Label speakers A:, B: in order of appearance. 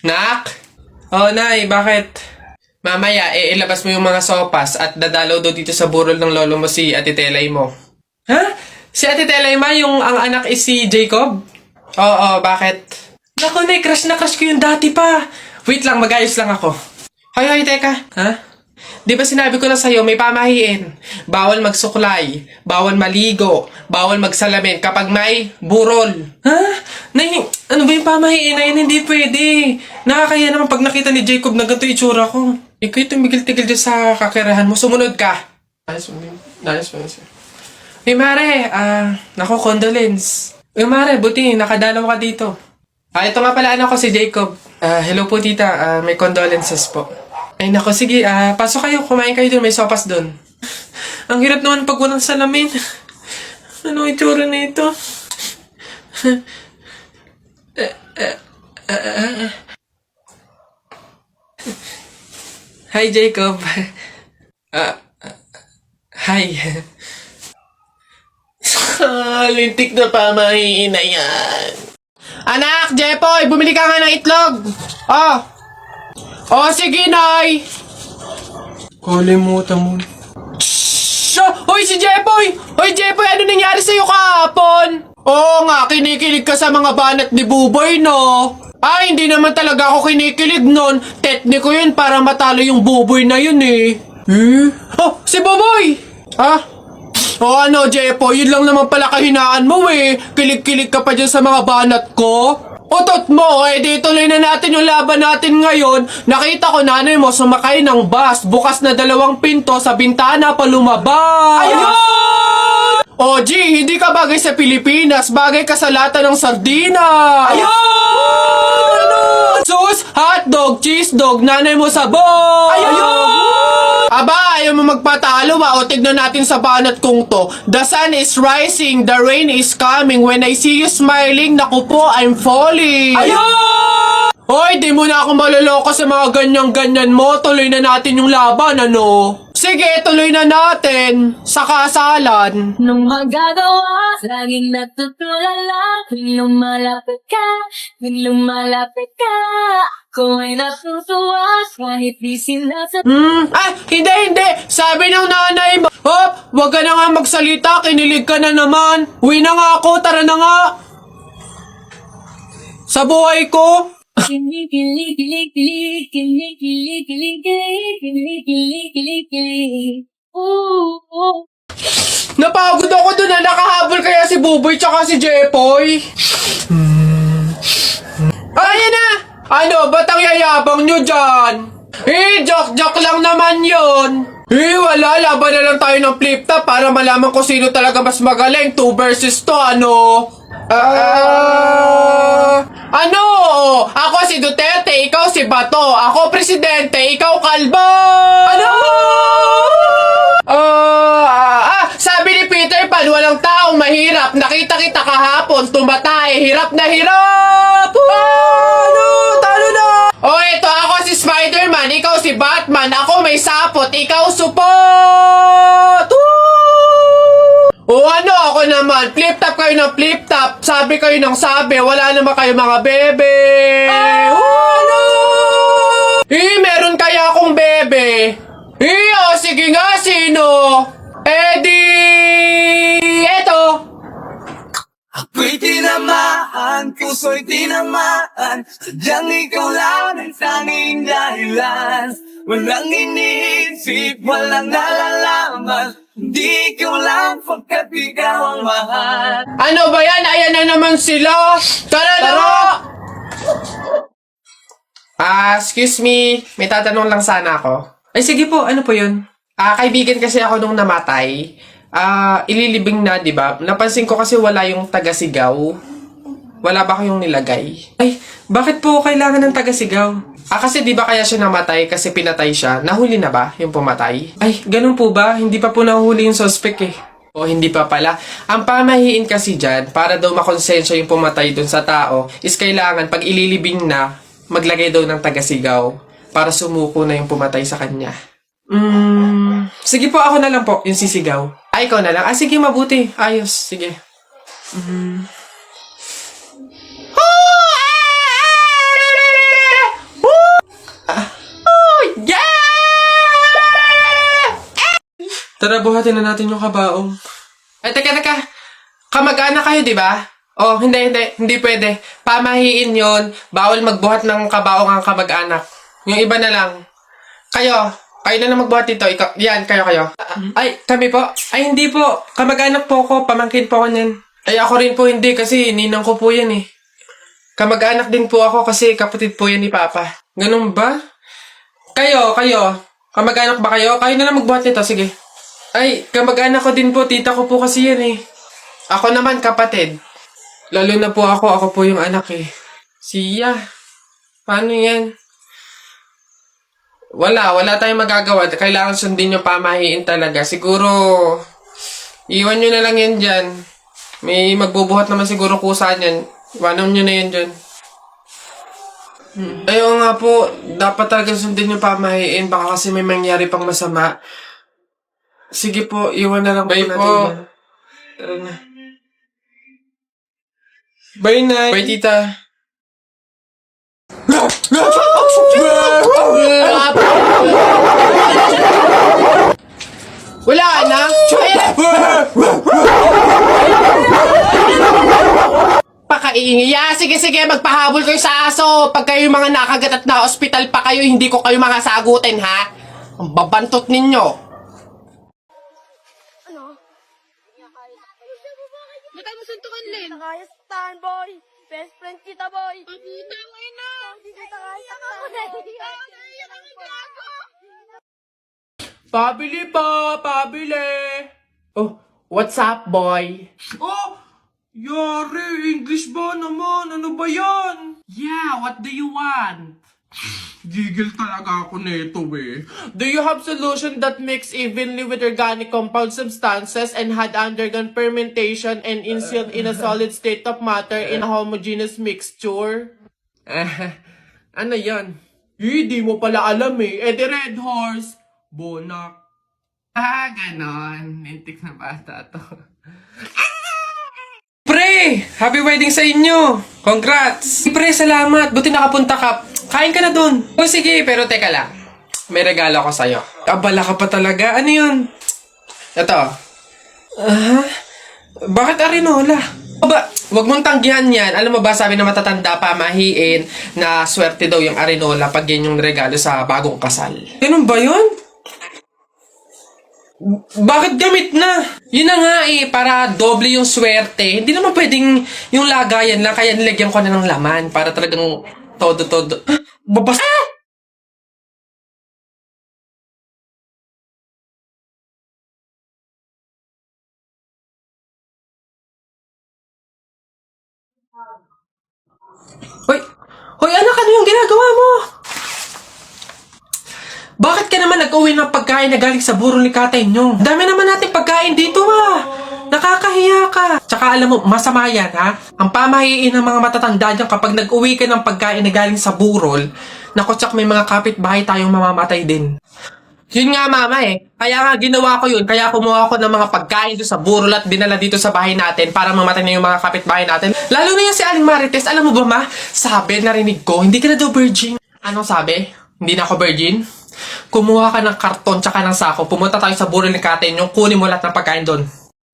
A: Nak? Oh, Nay, bakit? Mamaya, ilabas mo yung mga sopas at dadalaw daw dito sa burol ng lolo mo si Ate Telay mo. Ha? Si Ate Telay ma, yung ang anak is si Jacob? Oo, bakit? Naku, Nay, crush na crush ko yung dati pa. Wait lang, mag-ayos lang ako. Hoy, teka. Ha? Di ba sinabi ko na sa'yo, may pamahiin. Bawal magsuklay, bawal maligo, bawal magsalamin kapag may burol. Ha? Nay, ano ba yung pamahiin na yun? Hindi pwede. Nakakaya naman pag nakita ni Jacob na ganito itsura ko. Ikaw tumigil-tigil dyan sa kakirahan mo. Sumunod ka. Nice. Hey, Mare, naku, condolence. Hey, Mare, buti, nakadalaw ka dito. Ito nga pala, anak ko si Jacob. Hello po, tita. May condolences po. Ay, nako, sige. Pasok kayo. Kumain kayo dun. May sopas dun. Ang hirap naman pag walang salamin. Ano itsura na ito? Hi, Jacob. Hi. Lintik na pamahiin na yan. Anak, Jepoy, bumili ka nga ng itlog. Sige, Nay. Kalimutan mo. Hoy, si Jepoy! Hoy, Jepoy, ano nangyari sa'yo kahapon? Oo nga, kinikilig ka sa mga banat ni Buboy, no? Hindi naman talaga ako kinikilig nun. Tekniko yun para matalo yung Buboy na yun, eh. Si Buboy! Ano, Jepoy, yun lang naman pala kahinaan mo, eh. Kilig-kilig ka pa dyan sa mga banat ko. Utot mo, di tuloy na natin yung laban natin ngayon. Nakita ko nanay mo sumakay ng bus. Bukas na 2 pinto sa bintana pa lumabas. Ayun! G, hindi ka bagay sa Pilipinas. Bagay ka sa lata ng sardina. Ayun! Sus, hotdog, cheese dog, nanay mo sabog. Ayun! Ayaw mo magpatalo o tignan natin sa banat kong to. The sun is rising, the rain is coming. When I see you smiling, naku po, I'm falling. Ayun! Hoy, di mo na ako maloloko sa mga ganyan-ganyan mo. Tuloy na natin yung laban, ano? Sige, tuloy na natin sa kasalan.
B: Nung magagawa, laging natutulala. Kung lumalapit ka, ako ay natutuwa. Kahit di sinasa...
A: Hindi. Sabi ng nanay mo, wag ka na nga magsalita, kinilig ka na naman. Uwi na nga ako, tara na nga. Sa buhay ko. Napagod ako dun na nakahabol kaya si Buboy tsaka si Jepoy. Ayan na! Ano, ba't ang yayabang nyo dyan? Joke lang naman yon. Wala, laban na lang tayo ng flip-top para malaman kung sino talaga mas magaling. 2 versus 2, ano? Ano? Ako si Duterte, ikaw si Bato. Ako presidente, ikaw kalbo. Ano? Sabi ni Peter Pan, walang taong mahirap. Nakita kita kahapon, tumatay, hirap na hirap. Talo na. Ito ako si Spider-Man, ikaw si Batman. Ako may sapot, ikaw supot. Ano ako naman? Flip-top kayo ng flip-top. Sabi kayo ng sabi. Wala naman kayo mga bebe. Ano? Meron kaya akong bebe. Sige nga, sino? Eto.
C: Ako'y tinamaan, puso'y tinamaan. Sadyang ikaw lang ang tanging dahilan. Walang iniisip, walang nalalaman. Hindi ko lang pagkat ikaw ang mahal.
A: Ano ba yan? Ayan na naman sila. Tara! Excuse me. May tatanong lang sana ako. Ay, sige po. Ano po yun? Kaibigan kasi ako nung namatay. Ililibing na, di ba? Napansin ko kasi wala yung taga-sigaw. Wala ba kayong nilagay? Ay, bakit po kailangan ng taga-sigaw? Kasi di ba kaya siya namatay kasi pinatay siya? Nahuli na ba yung pumatay? Ay, ganun po ba? Hindi pa po nahuli yung suspect eh. O hindi pa pala. Ang pamahiin kasi dyan, para daw makonsensya yung pumatay dun sa tao, is kailangan pag ililibing na, maglagay daw ng taga-sigaw para sumuko na yung pumatay sa kanya. Sige po, ako na lang po, yung sisigaw. Ay, ikaw na lang. Sige, mabuti. Ayos, sige. Tara, buhatin na natin yung kabaong. Ay, teka. Kamag-anak kayo, di ba? Oh, hindi pwede. Pamahiin yon. Bawal magbuhat ng kabaong ang kamag-anak. Yung iba na lang. Kayo na lang magbuhat dito. Ikaw, yan, kayo. Ay, kami po. Ay, hindi po. Kamag-anak po ako. Pamangkin po ako niyan. Ay, ako rin po hindi kasi ninang ko po yan eh. Kamag-anak din po ako kasi kapatid po yan ni Papa. Ganun ba? Kayo. Kamag-anak ba kayo? Kayo na lang magbuhat nito, sige. Ay, kamag-anak ko din po. Tita ko po kasi yan eh. Ako naman, kapatid. Lalo na po ako po yung anak eh. Siya. Paano yan? Wala tayong magagawa. Kailangan sundin yung pamahiin talaga. Siguro, iwan nyo na lang yan dyan. May magbubuhat naman siguro kusa niyan. Iwanan nyo na yan dyan. Ayaw nga po, dapat talaga sundin yung pamahiin. Baka kasi may mangyari pang masama. Sige po, iwan na lang po natin. Po. Tara na. Bye, Nay. Bye, Tita. Wala na. Pakaiingay. Sige, magpahabol kayo sa aso. Pag kayo mga nakagat at na-hospital pa kayo, hindi ko kayo mga sagutin, ha? Ang babantot ninyo.
B: Ba't mo suntukan, Len?
D: Kaya stan, boy. Best friend kita, boy.
B: Paputa mo na!
D: Hindi kita kaya stan, boy.
A: Pabili. Oh, what's up, boy? Oh, yari, English ba naman? Ano ba yan? Yeah, what do you want? Gigil talaga ako nito eh. Do you have solution that mix evenly with organic compound substances and had undergone fermentation and instilled in a solid state of matter in a homogeneous mixture? Ano yan? Hindi mo pala alam eh. Eh, the Red Horse. Bonak. Ganon. Nintik na bata to. Pre! Happy wedding sa inyo! Congrats! Pre, salamat! Buti nakapunta ka. Kain ka na dun. O sige, pero teka lang. May regalo ko sa'yo. Abala ka pa talaga. Ano yun? Ito. Bakit arinola? Aba, wag mong tanggihan yan. Alam mo ba, sabi na matatanda pa, mahiin, na swerte daw yung arinola pag yan yung regalo sa bagong kasal. Ganun ba yun? Bakit gamit na? Yun na nga eh, para doble yung swerte. Hindi naman pwedeng yung lagayan lang, kaya nilagyan ko na ng laman para talagang todo. Babas... Hoy anak, ano yung ginagawa mo? Bakit ka naman nag-uwi ng pagkain na galing sa burol ni katay nyo? Dami naman nating pagkain dito Nakakahiya ka. Tsaka alam mo, masama yan ha? Ang pamahiin ng mga matatanda dyan kapag nag-uwi ka ng pagkain na galing sa burol, naku tsak may mga kapitbahay tayong mamamatay din. Yun nga mama eh. Kaya nga ginawa ko yun. Kaya kumuha ko ng mga pagkain doon sa burol at dinala dito sa bahay natin para mamatay na yung mga kapitbahay natin. Lalo na yan si Aling Marites. Alam mo ba ma? Sabi, narinig ko, hindi ka na daw virgin. Anong sabi? Hindi na ako virgin? Kumuha ka ng karton tsaka ng sako. Pumunta tayo sa burol ni Kate yung kunin mo lahat ng pagkain doon.